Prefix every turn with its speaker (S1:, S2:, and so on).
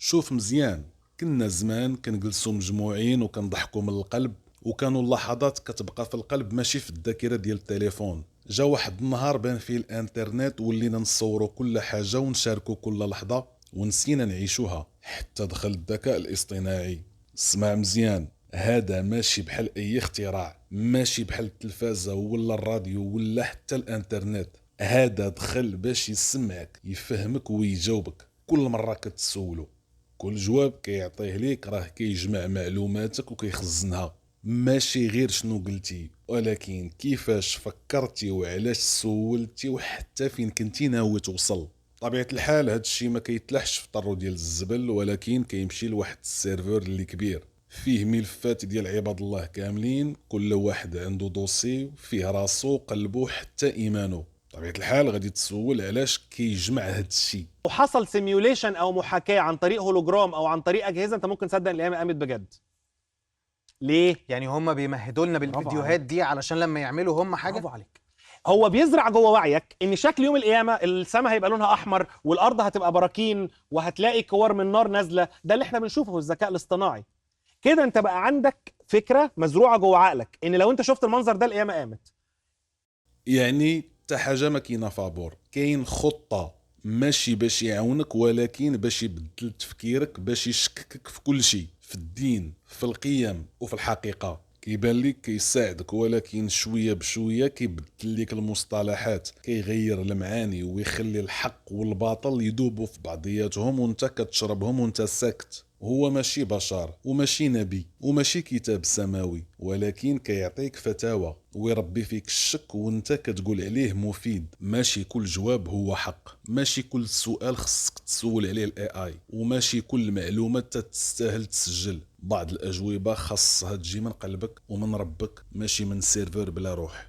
S1: شوف مزيان، كنا زمان كنجلسوا مجموعين وكنضحكوا من القلب، وكانوا اللحظات كتبقى في القلب ماشي في الذاكرة ديال التليفون. جا واحد النهار بان فيه الانترنت ولينا نصوروا كل حاجة ونشاركوا كل لحظة ونسينا نعيشوها. حتى دخل الذكاء الاصطناعي. اسمع مزيان، هذا ماشي بحال اي اختراع، ماشي بحال التلفازة ولا الراديو ولا حتى الانترنت. هذا دخل باش يسمعك، يفهمك ويجاوبك كل مرة كتسولو. كل جواب كيعطيه ليك راه كيجمع معلوماتك وكيخزنها، ماشي غير شنو قلتي، ولكن كيفاش فكرتي وعلاش سولتي وحتى فين كنتي ناوي توصل. طبيعة الحال هاد الشي ما كيتلحش في طرو ديال الزبل، ولكن كيمشي لواحد السيرفور اللي كبير فيه ملفات ديال عباد الله كاملين، كل واحد عنده دوسي فيه راسو قلبو حتى ايمانو. طبيعة الحال غادي تسول علاش كيجمع هاد الشي.
S2: وحصل سيميوليشن او محاكاه عن طريق هولوجرام او عن طريق اجهزه، انت ممكن تصدق ان القيامه قامت بجد. ليه؟
S3: يعني هم بيمهدوا لنا بالفيديوهات دي علشان لما يعملوا هم حاجه.
S2: برافو عليك. هو بيزرع جوه وعيك ان شكل يوم القيامه السماء هيبقى لونها احمر والارض هتبقى براكين وهتلاقي كوار من نار نازله. ده اللي احنا بنشوفه في الذكاء الاصطناعي. كده انت بقى عندك فكره مزروعه جوه عقلك ان لو انت شفت المنظر ده القيامه قامت.
S1: يعني حتى حاجه ما كاينه فابور، كاين خطه ماشي باش يعاونك ولكن باش يبدل تفكيرك، باش يشككك في كل شيء، في الدين، في القيم وفي الحقيقه. كيبان لك كيساعدك ولكن شويه بشويه كيبدل لك المصطلحات، كيغير المعاني ويخلي الحق والباطل يدوبوا في بعضياتهم وانت كتشربهم وانت ساكت. هو ماشي بشر وماشي نبي وماشي كتاب سماوي، ولكن كيعطيك فتاوى ويربي فيك الشك وانت كتقول عليه مفيد. ماشي كل جواب هو حق، ماشي كل سؤال خصك تسول عليه الاي اي، وماشي كل معلومة تستاهل تسجل. بعض الاجوبة خاصها تجي من قلبك ومن ربك، ماشي من سيرفر بلا روح.